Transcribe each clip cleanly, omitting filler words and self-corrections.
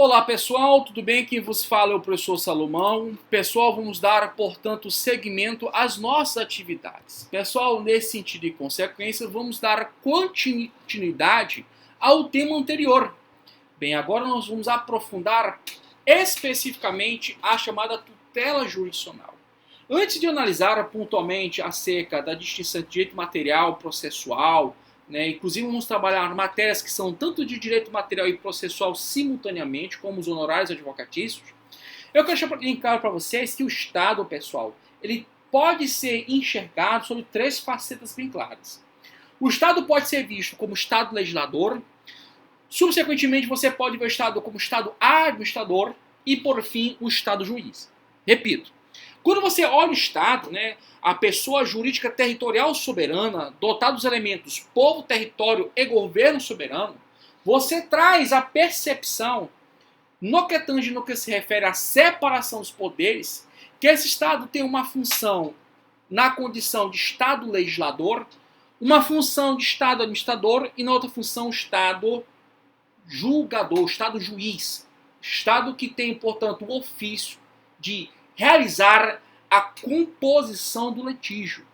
Olá pessoal, tudo bem? Quem vos fala é o professor Salomão. Pessoal, vamos dar, portanto, seguimento às nossas atividades. Pessoal, nesse sentido e consequência, vamos dar continuidade ao tema anterior. Bem, agora nós vamos aprofundar especificamente a chamada tutela jurisdicional. Antes de analisar pontualmente acerca da distinção de direito material, processual, inclusive vamos trabalhar matérias que são tanto de direito material e processual simultaneamente, como os honorários advocatícios. Eu quero deixar bem claro para vocês que o Estado, pessoal, ele pode ser enxergado sobre três facetas bem claras. O Estado pode ser visto como Estado legislador, subsequentemente você pode ver o Estado como Estado administrador e, por fim, o Estado juiz. Repito, quando você olha o Estado, a pessoa jurídica territorial soberana, dotada dos elementos povo, território e governo soberano, você traz a percepção, no que tange no que se refere à separação dos poderes, que esse Estado tem uma função na condição de Estado legislador, uma função de Estado administrador e na outra função Estado julgador, Estado juiz. Estado que tem, portanto, o ofício de realizar a composição do litígio.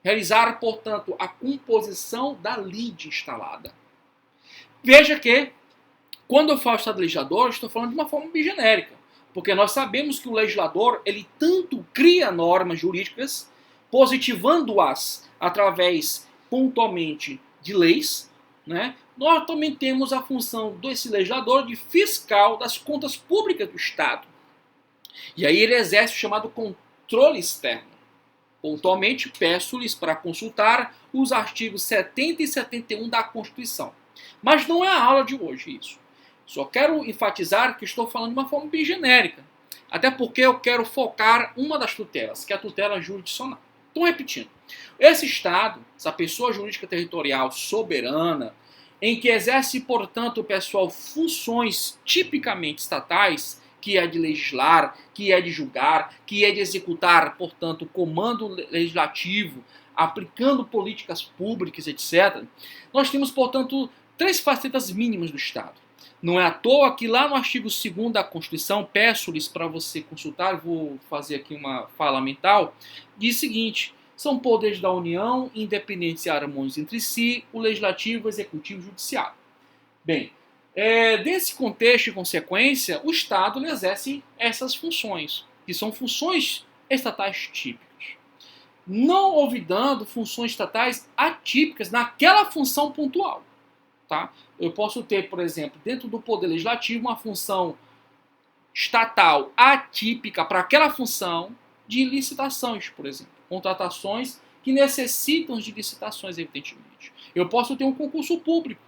Realizar, portanto, a composição da lide instalada. Veja que, quando eu falo Estado legislador, eu estou falando de uma forma bem genérica. Porque nós sabemos que o legislador, ele tanto cria normas jurídicas, positivando-as através, pontualmente, de leis, nós também temos a função desse legislador de fiscal das contas públicas do Estado. E aí ele exerce o chamado controle externo. Pontualmente, peço-lhes para consultar os artigos 70 e 71 da Constituição. Mas não é a aula de hoje isso. Só quero enfatizar que estou falando de uma forma bem genérica. Até porque eu quero focar uma das tutelas, que é a tutela jurisdicional. Então, repetindo. Esse Estado, essa pessoa jurídica territorial soberana, em que exerce, portanto, pessoal, funções tipicamente estatais, que é de legislar, que é de julgar, que é de executar, portanto, comando legislativo, aplicando políticas públicas, etc. Nós temos, portanto, três facetas mínimas do Estado. Não é à toa que lá no artigo 2º da Constituição, peço-lhes para você consultar, vou fazer aqui uma fala mental, diz o seguinte: são poderes da União, independentes e harmônicos entre si, o legislativo, o executivo e o judiciário. Bem, desse contexto e consequência, o Estado exerce essas funções, que são funções estatais típicas. Não olvidando funções estatais atípicas naquela função pontual. Tá? Eu posso ter, por exemplo, dentro do Poder Legislativo, uma função estatal atípica para aquela função de licitações, por exemplo. Contratações que necessitam de licitações, evidentemente. Eu posso ter um concurso público,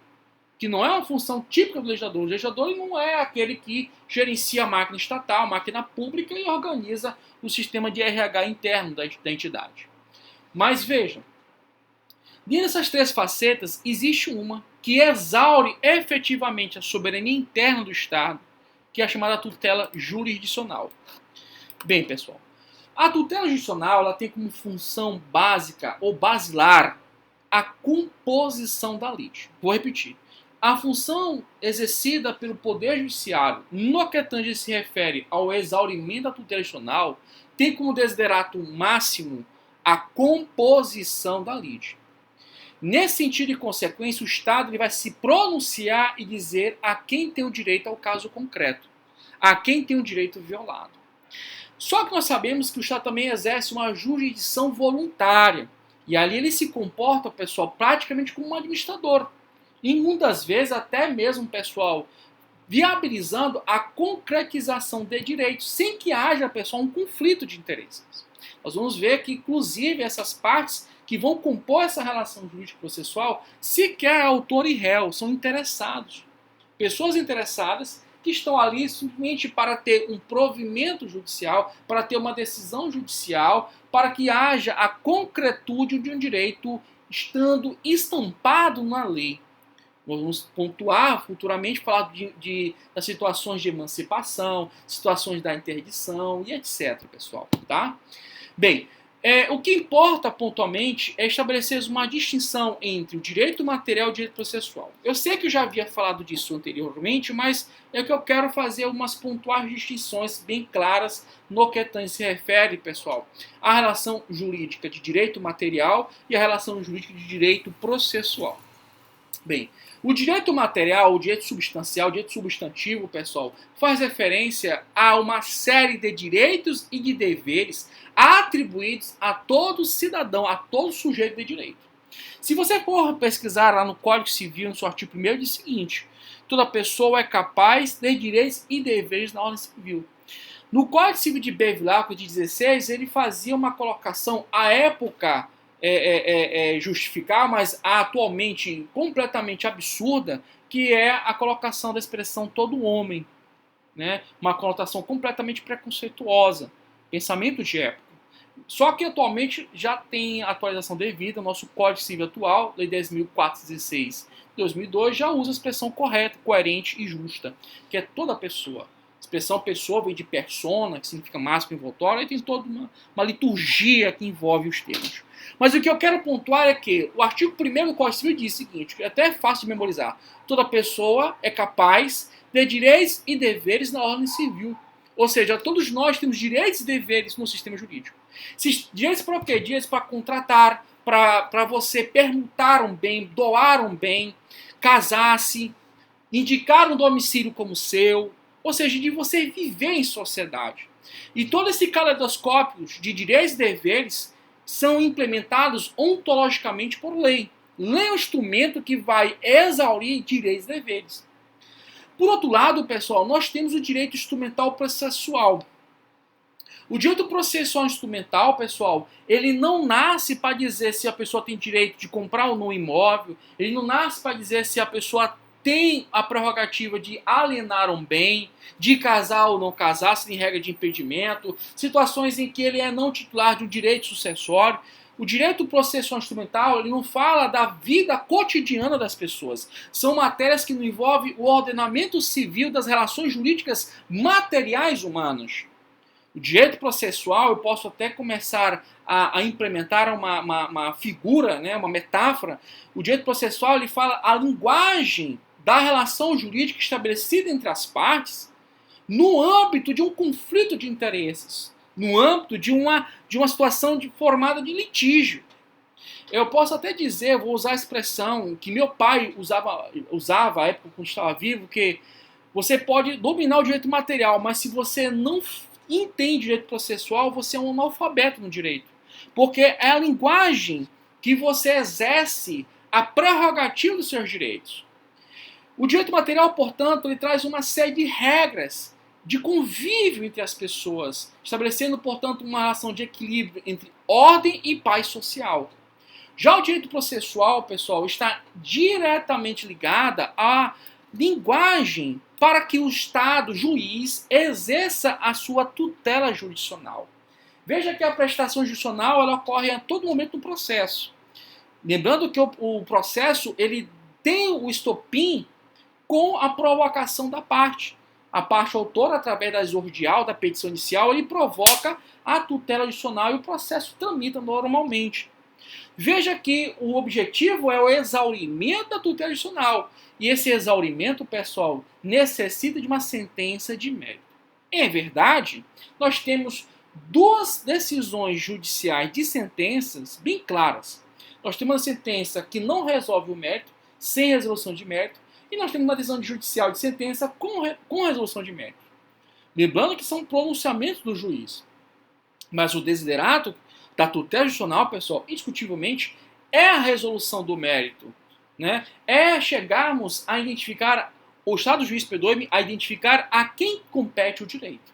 que não é uma função típica do legislador. O legislador não é aquele que gerencia a máquina estatal, a máquina pública e organiza o sistema de RH interno da entidade. Mas vejam, dentro dessas três facetas, existe uma que exaure efetivamente a soberania interna do Estado, que é a chamada tutela jurisdicional. Bem, pessoal, a tutela jurisdicional ela tem como função básica ou basilar a composição da lide. Vou repetir. A função exercida pelo Poder Judiciário, no que tange se refere ao exaurimento da tutela jurisdicional, tem como desiderato máximo a composição da lide. Nesse sentido e consequência, o Estado ele vai se pronunciar e dizer a quem tem o direito ao caso concreto, a quem tem o direito violado. Só que nós sabemos que o Estado também exerce uma jurisdição voluntária. E ali ele se comporta, pessoal, praticamente como um administrador. E muitas vezes até mesmo, pessoal, viabilizando a concretização de direitos, sem que haja, pessoal, um conflito de interesses. Nós vamos ver que, inclusive, essas partes que vão compor essa relação jurídico-processual, sequer autor e réu, são interessados. Pessoas interessadas que estão ali simplesmente para ter um provimento judicial, para ter uma decisão judicial, para que haja a concretude de um direito estando estampado na lei. Nós vamos pontuar futuramente, falar das situações de emancipação, situações da interdição e etc, pessoal. Tá? Bem, O que importa pontualmente é estabelecer uma distinção entre o direito material e o direito processual. Eu sei que eu já havia falado disso anteriormente, mas é que eu quero fazer umas pontuais distinções bem claras no que se refere, pessoal, à relação jurídica de direito material e à relação jurídica de direito processual. Bem, o direito material, o direito substancial, o direito substantivo, pessoal, faz referência a uma série de direitos e de deveres atribuídos a todo cidadão, a todo sujeito de direito. Se você for pesquisar lá no Código Civil, no seu artigo 1º, diz o seguinte: toda pessoa é capaz de direitos e deveres na ordem civil. No Código Civil de Bevilacqua, de 16, ele fazia uma colocação, à época, justificar, mas atualmente completamente absurda, que é a colocação da expressão todo homem, né? Uma conotação completamente preconceituosa, pensamento de época. Só que atualmente já tem atualização devida, o nosso Código Civil atual, Lei 10.416 de 2002, já usa a expressão correta, coerente e justa, que é toda pessoa. A expressão pessoa vem de persona, que significa máximo envoltório, e tem toda uma liturgia que envolve os termos. Mas o que eu quero pontuar é que o artigo 1º do Código Civil diz o seguinte, que até é fácil de memorizar: toda pessoa é capaz de direitos e deveres na ordem civil. Ou seja, todos nós temos direitos e deveres no sistema jurídico. Direitos para o quê? Direitos para contratar, para você permutar um bem, doar um bem, casar-se, indicar um domicílio como seu, ou seja, de você viver em sociedade. E todo esse caleidoscópio de direitos e deveres são implementados ontologicamente por lei. Lei é um instrumento que vai exaurir direitos e deveres. Por outro lado, pessoal, nós temos o direito instrumental processual. O direito processual instrumental, pessoal, ele não nasce para dizer se a pessoa tem direito de comprar ou não imóvel, ele não nasce para dizer se a pessoa tem a prerrogativa de alienar um bem, de casar ou não casar, se tem regra de impedimento, situações em que ele é não titular de um direito sucessório. O direito processual instrumental, ele não fala da vida cotidiana das pessoas. São matérias que não envolvem o ordenamento civil das relações jurídicas materiais humanas. O direito processual, eu posso até começar a implementar uma figura, né, uma metáfora. O direito processual, ele fala a linguagem da relação jurídica estabelecida entre as partes no âmbito de um conflito de interesses, no âmbito de uma situação formada de litígio. Eu posso até dizer, vou usar a expressão que meu pai usava à época quando estava vivo, que você pode dominar o direito material, mas se você não entende direito processual, você é um analfabeto no direito. Porque é a linguagem que você exerce a prerrogativa dos seus direitos. O direito material, portanto, ele traz uma série de regras de convívio entre as pessoas, estabelecendo, portanto, uma relação de equilíbrio entre ordem e paz social. Já o direito processual, pessoal, está diretamente ligada à linguagem para que o Estado, juiz, exerça a sua tutela jurisdicional. Veja que a prestação jurisdicional ela ocorre a todo momento no processo. Lembrando que o processo ele tem o estopim com a provocação da parte. A parte autora, através da exordial, da petição inicial, ele provoca a tutela jurisdicional e o processo tramita normalmente. Veja que o objetivo é o exaurimento da tutela jurisdicional. E esse exaurimento, pessoal, necessita de uma sentença de mérito. Em verdade, nós temos duas decisões judiciais de sentenças bem claras. Nós temos uma sentença que não resolve o mérito, sem resolução de mérito, e nós temos uma decisão judicial de sentença com resolução de mérito. Lembrando que são pronunciamentos do juiz. Mas o desiderato da tutela jurisdicional, pessoal, indiscutivelmente, é a resolução do mérito. Né? É chegarmos a identificar, o Estado juiz perdoe-me, a identificar a quem compete o direito.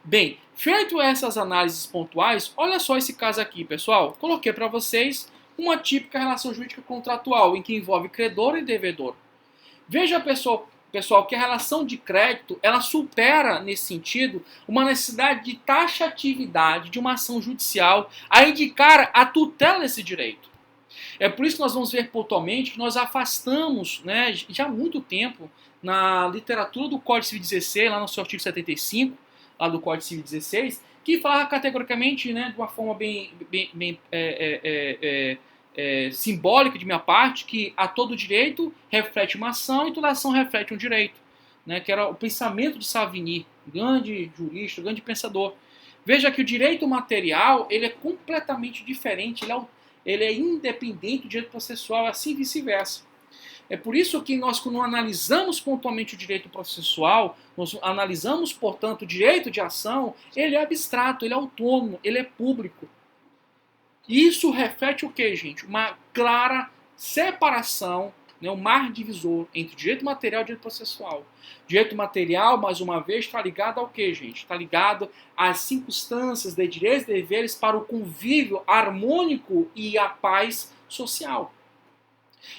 Bem, feito essas análises pontuais, olha só esse caso aqui, pessoal. Coloquei para vocês uma típica relação jurídica contratual, em que envolve credor e devedor. Veja, pessoal, que a relação de crédito, ela supera, nesse sentido, uma necessidade de taxatividade de uma ação judicial a indicar a tutela desse direito. É por isso que nós vamos ver pontualmente que nós afastamos, né, já há muito tempo, na literatura do Código Civil 16, lá no seu artigo 75, lá do Código Civil 16, que fala categoricamente, né, de uma forma bem simbólica de minha parte, que a todo direito reflete uma ação e toda ação reflete um direito, né, que era o pensamento de Savigny, grande jurista, grande pensador. Veja que o direito material ele é completamente diferente, ele é independente do direito processual, assim vice-versa. É por isso que nós, quando analisamos pontualmente o direito processual, nós analisamos, portanto, o direito de ação, ele é abstrato, ele é autônomo, ele é público. Isso reflete o quê, gente? Uma clara separação, né, um mar divisor entre direito material e direito processual. Direito material, mais uma vez, está ligado ao quê, gente? Está ligado às circunstâncias de direitos e deveres para o convívio harmônico e a paz social.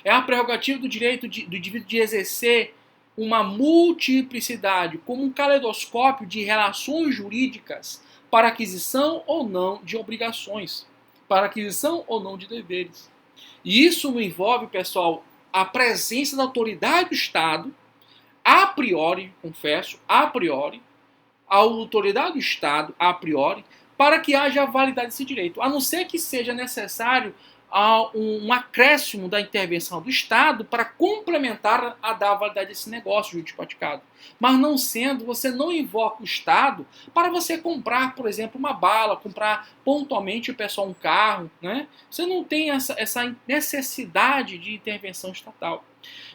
É a prerrogativa do direito do indivíduo de exercer uma multiplicidade, como um caleidoscópio de relações jurídicas para aquisição ou não de obrigações, para aquisição ou não de deveres. E isso não envolve, pessoal, a presença da autoridade do Estado, a priori, confesso, a priori, a autoridade do Estado, a priori, para que haja a validade desse direito, a não ser que seja necessário um acréscimo da intervenção do Estado para complementar a dar validade desse negócio jurídico praticado. Mas não sendo, você não invoca o Estado para você comprar, por exemplo, uma bala, comprar pontualmente o pessoal um carro, né? Você não tem essa necessidade de intervenção estatal.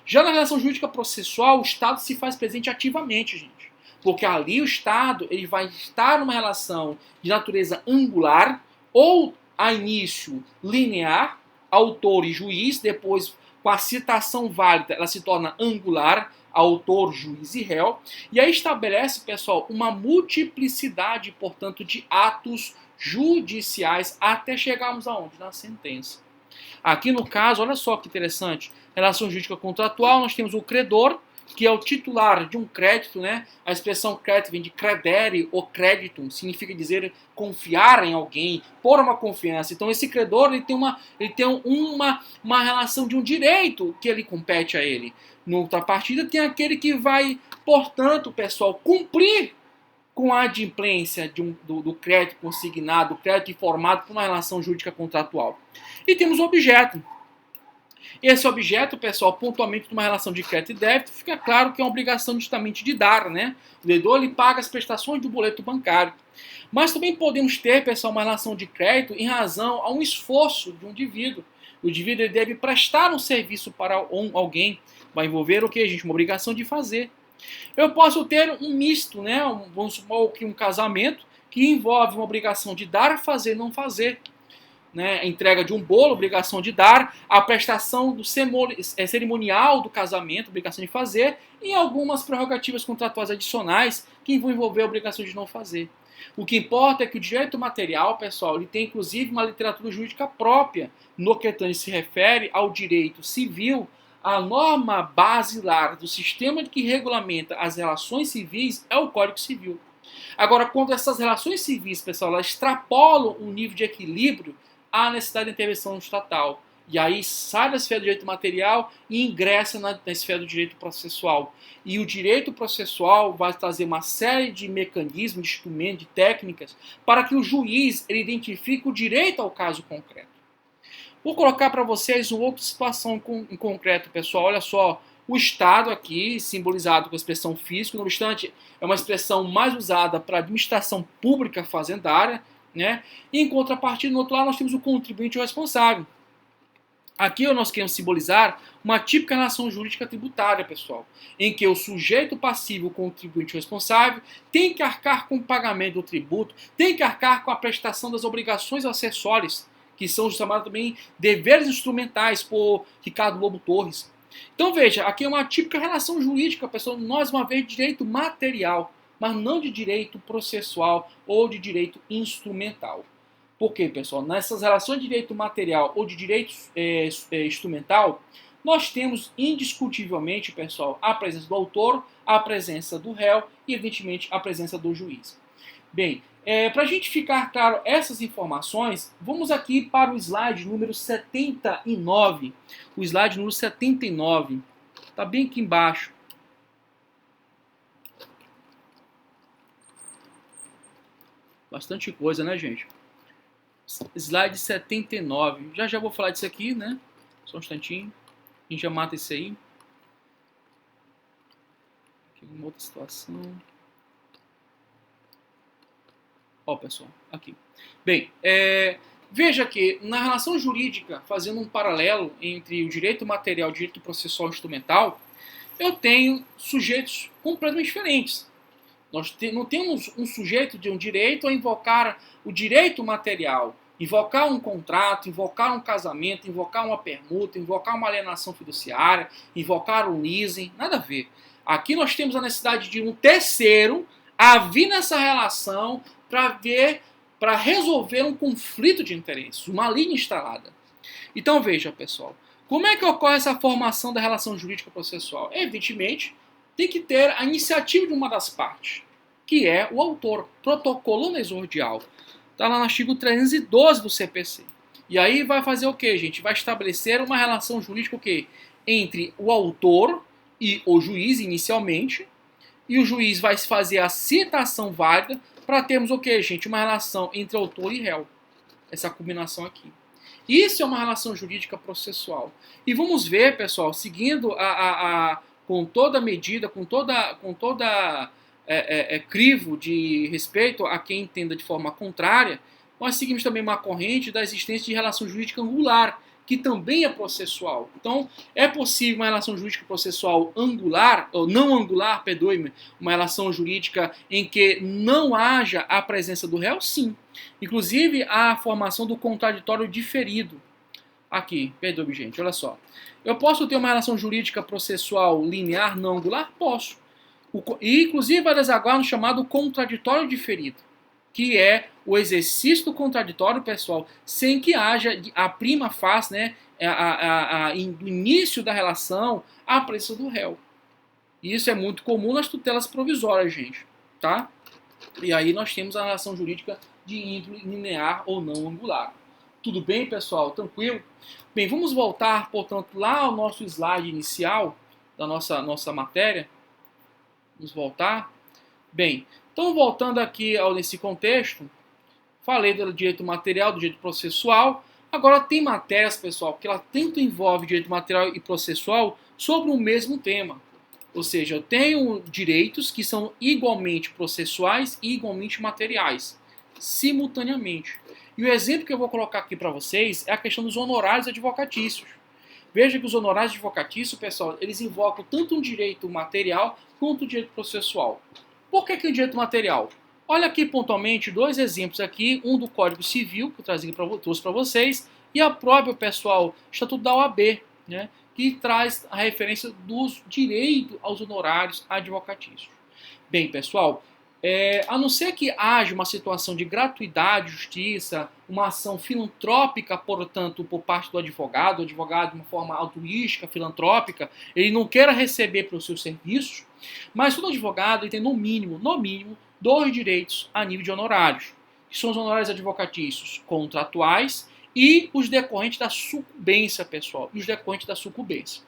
Já na relação jurídica processual, o Estado se faz presente ativamente, gente. Porque ali o Estado ele vai estar numa relação de natureza angular ou a início linear, autor e juiz, depois com a citação válida ela se torna angular, autor, juiz e réu, e aí estabelece, pessoal, uma multiplicidade, portanto, de atos judiciais até chegarmos aonde? Na sentença. Aqui no caso, olha só que interessante, relação jurídica contratual, nós temos o credor, que é o titular de um crédito, né? A expressão crédito vem de credere ou creditum, significa dizer confiar em alguém, pôr uma confiança. Então esse credor ele tem uma relação de um direito que ele compete a ele. Na outra partida tem aquele que vai, portanto, pessoal, cumprir com a adimplência do crédito consignado, do crédito informado por uma relação jurídica contratual. E temos o objeto. Esse objeto, pessoal, pontualmente numa relação de crédito e débito, fica claro que é uma obrigação justamente de dar, né? O devedor ele paga as prestações do boleto bancário. Mas também podemos ter, pessoal, uma relação de crédito em razão a um esforço de um indivíduo. O indivíduo ele deve prestar um serviço para alguém. Vai envolver o que, gente? Uma obrigação de fazer. Eu posso ter um misto, né? Vamos supor que um casamento que envolve uma obrigação de dar, fazer, não fazer. Né, a entrega de um bolo, obrigação de dar, a prestação do cerimonial do casamento, obrigação de fazer, e algumas prerrogativas contratuais adicionais que vão envolver a obrigação de não fazer. O que importa é que o direito material, pessoal, ele tem inclusive uma literatura jurídica própria no que se refere ao direito civil. A norma basilar do sistema que regulamenta as relações civis é o Código Civil. Agora, quando essas relações civis, pessoal, elas extrapolam um nível de equilíbrio, há necessidade de intervenção estatal. E aí sai da esfera do direito material e ingressa na esfera do direito processual. E o direito processual vai trazer uma série de mecanismos, de instrumentos, de técnicas, para que o juiz ele identifique o direito ao caso concreto. Vou colocar para vocês uma outra situação em concreto, pessoal. Olha só, o Estado aqui, simbolizado com a expressão físico, não obstante, é uma expressão mais usada para a administração pública fazendária, né? E em contrapartida, no outro lado, nós temos o contribuinte responsável. Aqui nós queremos simbolizar uma típica relação jurídica tributária, pessoal, em que o sujeito passivo, o contribuinte responsável, tem que arcar com o pagamento do tributo, tem que arcar com a prestação das obrigações acessórias, que são chamados também deveres instrumentais por Ricardo Lobo Torres. Então veja, aqui é uma típica relação jurídica, pessoal, mais uma vez, de direito material, mas não de direito processual ou de direito instrumental. Por quê, pessoal? Nessas relações de direito material ou de direito instrumental, nós temos indiscutivelmente, pessoal, a presença do autor, a presença do réu e, evidentemente, a presença do juiz. Bem, para a gente ficar claro essas informações, vamos aqui para o slide número 79. O slide número 79 está bem aqui embaixo. Bastante coisa, né, gente? Slide 79. Já vou falar disso aqui, né? Só um instantinho. A gente já mata isso aí. Aqui uma outra situação. Ó, pessoal, aqui. Bem, veja que na relação jurídica, fazendo um paralelo entre o direito material e o direito processual instrumental, eu tenho sujeitos completamente diferentes. Nós não temos um sujeito de um direito a invocar o direito material, invocar um contrato, invocar um casamento, invocar uma permuta, invocar uma alienação fiduciária, invocar um leasing, nada a ver. Aqui nós temos a necessidade de um terceiro a vir nessa relação para resolver um conflito de interesses, uma linha instalada. Então veja, pessoal, como é que ocorre essa formação da relação jurídica processual? Evidentemente, tem que ter a iniciativa de uma das partes, que é o autor, protocolando exordial. Está lá no artigo 312 do CPC. E aí vai fazer o que, gente? Vai estabelecer uma relação jurídica o quê? Entre o autor e o juiz, inicialmente, e o juiz vai fazer a citação válida para termos o que, gente? Uma relação entre autor e réu. Essa combinação aqui. Isso é uma relação jurídica processual. E vamos ver, pessoal, seguindo com toda medida, com toda crivo de respeito a quem entenda de forma contrária, nós seguimos também uma corrente da existência de relação jurídica angular, que também é processual. Então, é possível uma relação jurídica processual angular, ou não angular, perdoe-me, uma relação jurídica em que não haja a presença do réu? Sim. Inclusive, a formação do contraditório diferido. Aqui, perdoe-me, gente, olha só. Eu posso ter uma relação jurídica processual linear não angular? Posso. E, inclusive, vai desaguar no chamado contraditório diferido, que é o exercício do contraditório, pessoal, sem que haja a prima facie, né, no início da relação, a presença do réu. E isso é muito comum nas tutelas provisórias, gente, tá? E aí nós temos a relação jurídica de índole linear ou não angular. Tudo bem, pessoal? Tranquilo? Bem, vamos voltar, portanto, lá ao nosso slide inicial da nossa matéria. Vamos voltar. Bem, então voltando aqui nesse contexto, falei do direito material, do direito processual. Agora tem matérias, pessoal, que ela tanto envolve direito material e processual sobre o mesmo tema. Ou seja, eu tenho direitos que são igualmente processuais e igualmente materiais, simultaneamente. E o exemplo que eu vou colocar aqui para vocês é a questão dos honorários advocatícios. Veja que os honorários advocatícios, pessoal, eles invocam tanto um direito material quanto um direito processual. Por que o direito material? Olha aqui pontualmente dois exemplos aqui, um do Código Civil, que eu trouxe para vocês, e a própria, pessoal, Estatuto da OAB, né, que traz a referência dos direitos aos honorários advocatícios. Bem, pessoal, a não ser que haja uma situação de gratuidade, justiça, uma ação filantrópica, portanto, por parte do advogado, de uma forma altruística, filantrópica, ele não queira receber pelos seus serviços, mas todo advogado ele tem no mínimo, dois direitos a nível de honorários, que são os honorários advocatícios contratuais e os decorrentes da sucumbência, pessoal, e os decorrentes da sucumbência.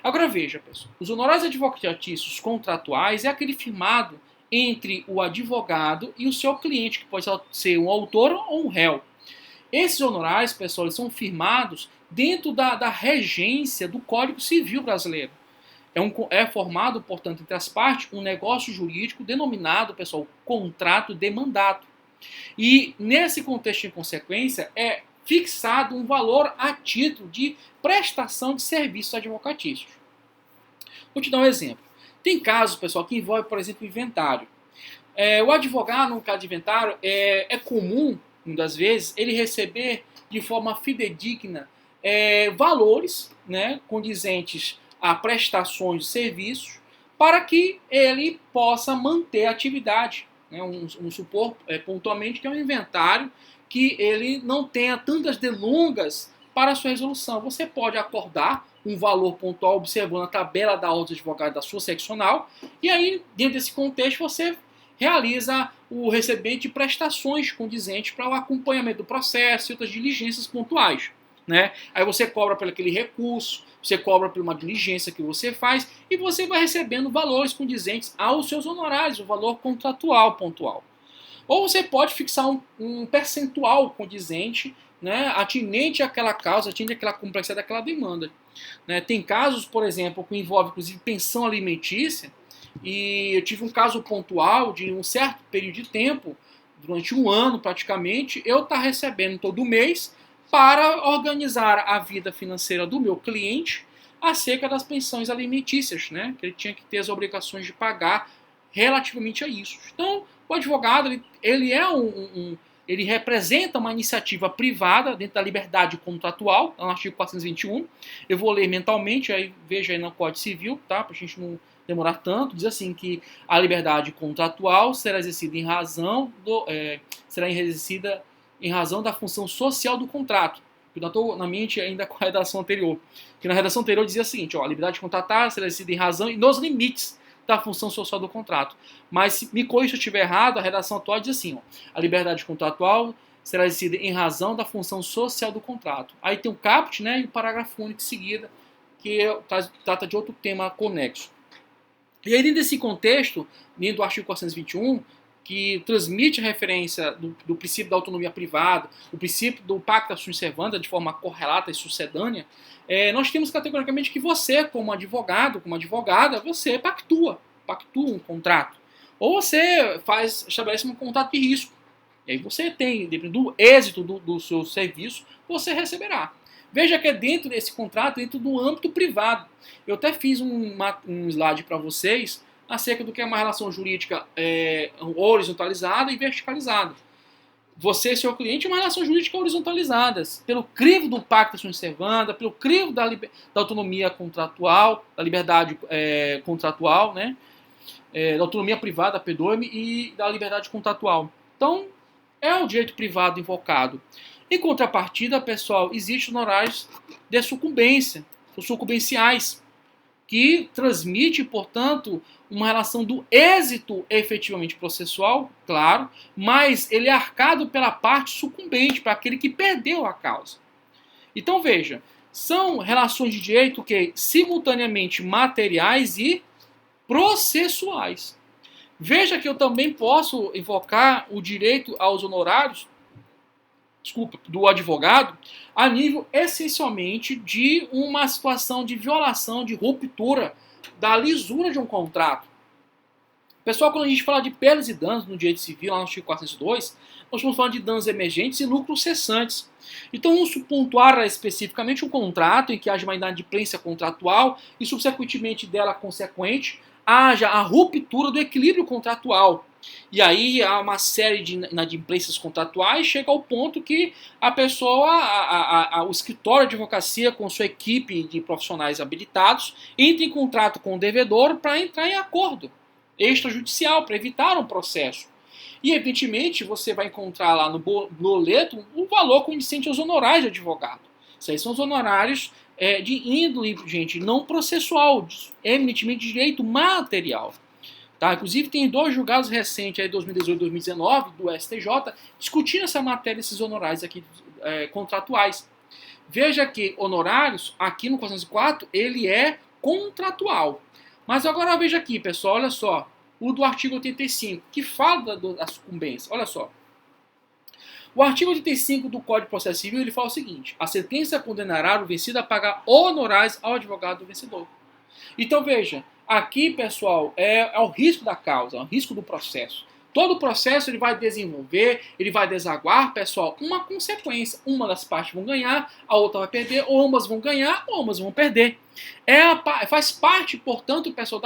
Agora veja, pessoal, os honorários advocatícios contratuais é aquele firmado entre o advogado e o seu cliente, que pode ser um autor ou um réu. Esses honorários, pessoal, eles são firmados dentro da regência do Código Civil brasileiro. É formado, portanto, entre as partes, um negócio jurídico denominado, pessoal, contrato de mandato. E, nesse contexto, em consequência, é fixado um valor a título de prestação de serviços advocatícios. Vou te dar um exemplo. Tem casos, pessoal, que envolvem, por exemplo, inventário. O advogado, no caso de inventário, é comum, muitas vezes, ele receber de forma fidedigna valores, né, condizentes a prestações de serviços para que ele possa manter a atividade. Né? Vamos supor pontualmente que é um inventário que ele não tenha tantas delongas para a sua resolução. Você pode acordar um valor pontual observando a tabela da ordem de advogado da sua seccional e aí, dentro desse contexto, você realiza o recebimento de prestações condizentes para o acompanhamento do processo e outras diligências pontuais. Né? Aí você cobra por aquele recurso, você cobra por uma diligência que você faz e você vai recebendo valores condizentes aos seus honorários, o valor contratual pontual. Ou você pode fixar um percentual condizente, né, atinente àquela causa, atinente àquela complexidade daquela demanda. Né? Tem casos, por exemplo, que envolve inclusive pensão alimentícia, e eu tive um caso pontual de um certo período de tempo, durante um ano praticamente, eu estar recebendo todo mês para organizar a vida financeira do meu cliente acerca das pensões alimentícias, né? Que ele tinha que ter as obrigações de pagar relativamente a isso. Então, o advogado ele é ele representa uma iniciativa privada dentro da liberdade contratual, no artigo 421. Eu vou ler mentalmente, aí veja aí no Código Civil, tá? Para a gente não demorar tanto. Diz assim que a liberdade contratual será exercida em razão será exercida em razão da função social do contrato. Eu não estou na mente ainda com a redação anterior. Que na redação anterior dizia o seguinte: ó, a liberdade de contratar será exercida em razão e nos limites da função social do contrato. Mas, me corrija se eu estiver errado, a redação atual diz assim: ó, a liberdade contratual será exercida em razão da função social do contrato. Aí tem o caput, né, e o parágrafo único em seguida, que trata de outro tema conexo. E aí, dentro desse contexto, dentro do artigo 421, que transmite a referência do princípio da autonomia privada, o princípio do pacta sunt servanda de forma correlata e sucedânea, nós temos categoricamente que você, como advogado, como advogada, você pactua um contrato. Ou você estabelece um contrato de risco. E aí você tem, dependendo do êxito do seu serviço, você receberá. Veja que é dentro desse contrato, dentro do âmbito privado. Eu até fiz um slide para vocês acerca do que é uma relação jurídica horizontalizada e verticalizada. Você e seu cliente é uma relação jurídica horizontalizada, pelo crivo do pacta sunt servanda, pelo crivo da autonomia contratual, da liberdade contratual, né? Da autonomia privada, perdoe-me, e da liberdade contratual. Então, é o direito privado invocado. Em contrapartida, pessoal, existem honorários de sucumbência, os sucumbenciais, que transmite, portanto, uma relação do êxito efetivamente processual, claro, mas ele é arcado pela parte sucumbente, para aquele que perdeu a causa. Então, veja, são relações de direito que simultaneamente materiais e processuais. Veja que eu também posso invocar o direito aos honorários, do advogado, a nível essencialmente de uma situação de violação, de ruptura da lisura de um contrato. Pessoal, quando a gente fala de perdas e danos no direito civil, lá no artigo 402, nós estamos falando de danos emergentes e lucros cessantes. Então, vamos pontuar especificamente um contrato em que haja uma inadimplência contratual e, subsequentemente dela consequente, haja a ruptura do equilíbrio contratual. E aí há uma série de inadimplências contratuais, chega ao ponto que a pessoa, o escritório de advocacia com sua equipe de profissionais habilitados, entra em contrato com o devedor para entrar em acordo extrajudicial, para evitar um processo. E, evidentemente, você vai encontrar lá no boleto o valor condizente aos honorários de advogado. Isso aí são os honorários de índole, gente, não processual, eminentemente de direito material. Tá? Inclusive, tem 2 julgados recentes, aí, 2018 e 2019, do STJ, discutindo essa matéria, esses honorários aqui contratuais. Veja que honorários, aqui no 404, ele é contratual. Mas agora veja aqui, pessoal, olha só, o do artigo 85, que fala da sucumbência. Olha só. O artigo 85 do Código de Processo Civil, ele fala o seguinte: a sentença condenará o vencido a pagar honorários ao advogado do vencedor. Então veja, aqui, pessoal, é o risco da causa, é o risco do processo. Todo o processo ele vai desenvolver, ele vai desaguar, pessoal, uma consequência. Uma das partes vão ganhar, a outra vai perder, ou ambas vão ganhar, ou ambas vão perder. Faz parte, portanto, pessoal,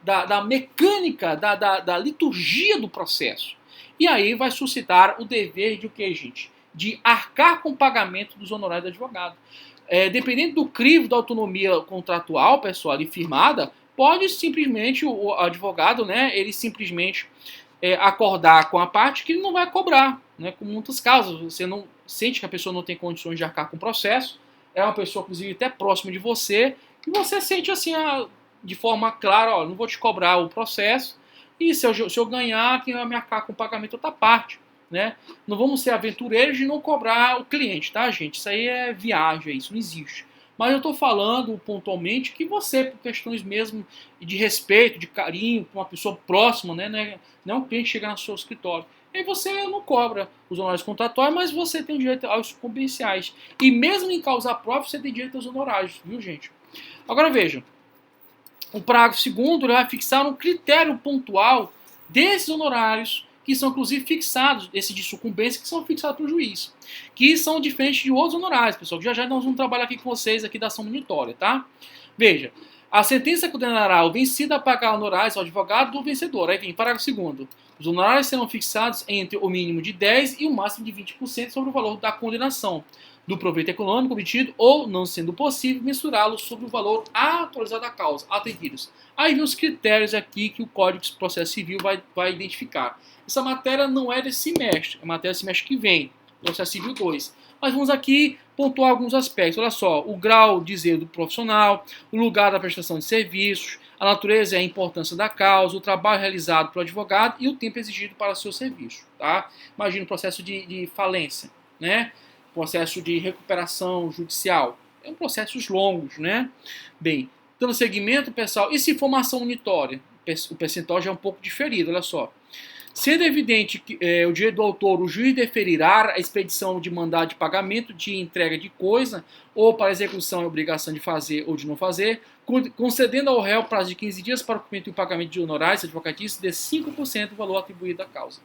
da mecânica, da liturgia do processo. E aí vai suscitar o dever de o que, gente? De arcar com o pagamento dos honorários do advogado. Dependendo do crivo da autonomia contratual, pessoal, ali firmada, pode simplesmente o advogado, né, ele simplesmente acordar com a parte que ele não vai cobrar, né, com muitos casos. Você não sente que a pessoa não tem condições de arcar com o processo, é uma pessoa, inclusive, até próxima de você, e você sente assim, de forma clara, ó, não vou te cobrar o processo, e se eu ganhar, quem vai me arcar com o pagamento é outra parte. Né? Não vamos ser aventureiros de não cobrar o cliente, tá, gente? Isso aí é viagem, isso não existe. Mas eu estou falando pontualmente que você, por questões mesmo de respeito, de carinho, com uma pessoa próxima, né, não é um cliente chegar no seu escritório. E você não cobra os honorários contratuais, mas você tem direito aos competenciais. E mesmo em causa própria, você tem direito aos honorários, viu, gente? Agora veja, o parágrafo 2º vai fixar um critério pontual desses honorários, que são inclusive fixados, esse de sucumbência, que são fixados pelo juiz, que são diferentes de outros honorários, pessoal. Já nós vamos trabalhar aqui com vocês aqui da ação monitória, tá? Veja, a sentença condenará o vencido a pagar honorários ao advogado do vencedor. Aí vem, parágrafo 2º. Os honorários serão fixados entre o mínimo de 10% e o máximo de 20% sobre o valor da condenação, do proveito econômico obtido ou, não sendo possível, mensurá-lo sobre o valor atualizado da causa, atendidos. Aí vem os critérios aqui que o Código de Processo Civil vai identificar. Essa matéria não é desse semestre, é matéria do semestre que vem, Processo Civil 2. Mas vamos aqui pontuar alguns aspectos. Olha só, o grau de zelo do profissional, o lugar da prestação de serviços, a natureza e a importância da causa, o trabalho realizado pelo advogado e o tempo exigido para o seu serviço. Tá? Imagina o processo de falência, né? Processo de recuperação judicial. É um processos longos, né? Bem, dando seguimento, pessoal, e se for uma ação monitória? O percentual já é um pouco diferido, olha só. Sendo evidente que o direito do autor, o juiz deferirá a expedição de mandado de pagamento de entrega de coisa ou para execução e obrigação de fazer ou de não fazer, concedendo ao réu prazo de 15 dias para o cumprimento e pagamento de honorários advocatícios de 5% do valor atribuído à causa.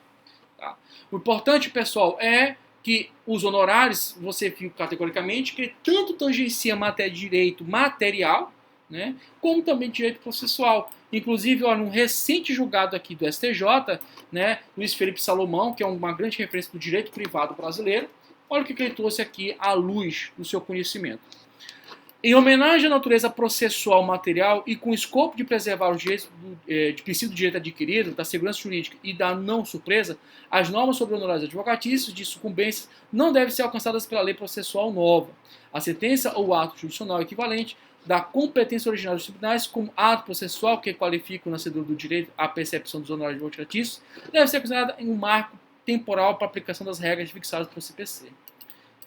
Tá? O importante, pessoal, é que os honorários, você viu categoricamente, que tanto tangencia a matéria de direito material, né, como também direito processual. Inclusive, olha, um recente julgado aqui do STJ, né, Luiz Felipe Salomão, que é uma grande referência do direito privado brasileiro, olha o que ele trouxe aqui à luz do seu conhecimento. Em homenagem à natureza processual material e com o escopo de preservar os direitos de princípio do direito adquirido, da segurança jurídica e da não surpresa, as normas sobre honorários advocatícios de sucumbência não devem ser alcançadas pela lei processual nova. A sentença ou ato judicial equivalente da competência original dos tribunais como ato processual que qualifica o nascedor do direito à percepção dos honorários advocatícios deve ser considerada em um marco temporal para a aplicação das regras fixadas pelo CPC.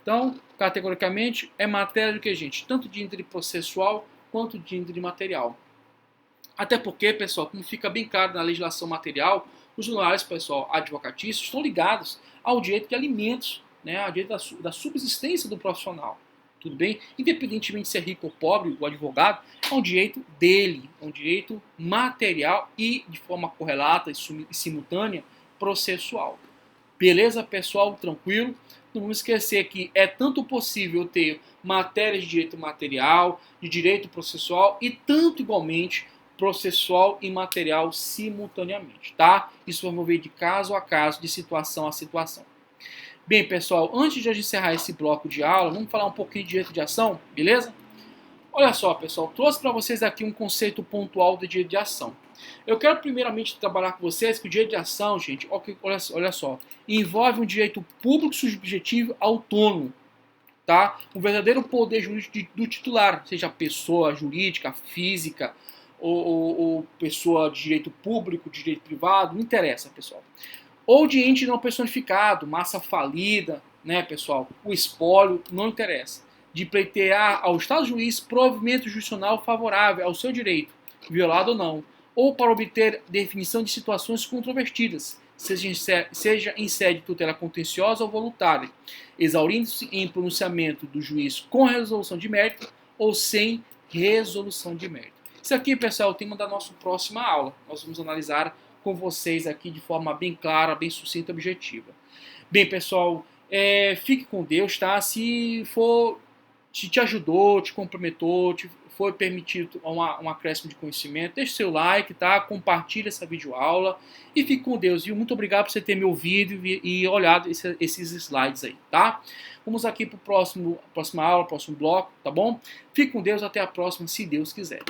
Então, categoricamente, é matéria do que, gente? Tanto de índole processual quanto de índole material. Até porque, pessoal, como fica bem claro na legislação material, os honorários, pessoal, advocatícios estão ligados ao direito de alimentos, né, ao direito da subsistência do profissional. Tudo bem? Independentemente de ser rico ou pobre, o advogado é um direito dele, é um direito material e, de forma correlata e simultânea, processual. Beleza, pessoal? Tranquilo? Não vamos esquecer que é tanto possível ter matérias de direito material, de direito processual e tanto igualmente processual e material simultaneamente, tá? Isso vai envolver de caso a caso, de situação a situação. Bem, pessoal, antes de a gente encerrar esse bloco de aula, vamos falar um pouquinho de direito de ação, beleza? Olha só, pessoal, trouxe para vocês aqui um conceito pontual de direito de ação. Eu quero primeiramente trabalhar com vocês que o direito de ação, gente, olha só, envolve um direito público subjetivo autônomo, tá? Um verdadeiro poder jurídico do titular, seja pessoa jurídica, física, ou pessoa de direito público, de direito privado, não interessa, pessoal. Ou de ente não personificado, massa falida, né, pessoal? O espólio, não interessa. De pleitear ao Estado juiz provimento jurisdicional favorável ao seu direito, violado ou não, ou para obter definição de situações controvertidas, seja em sede de tutela contenciosa ou voluntária, exaurindo-se em pronunciamento do juiz com resolução de mérito ou sem resolução de mérito. Isso aqui, pessoal, é o tema da nossa próxima aula. Nós vamos analisar com vocês aqui de forma bem clara, bem sucinta e objetiva. Bem, pessoal, fique com Deus, tá? Se te ajudou, te complementou, foi permitido um acréscimo de conhecimento, deixe seu like, tá? Compartilhe essa videoaula e fique com Deus, viu? Muito obrigado por você ter me ouvido e olhado esses slides aí, tá? Vamos aqui para a próxima aula, próximo bloco, tá bom? Fique com Deus, até a próxima, se Deus quiser.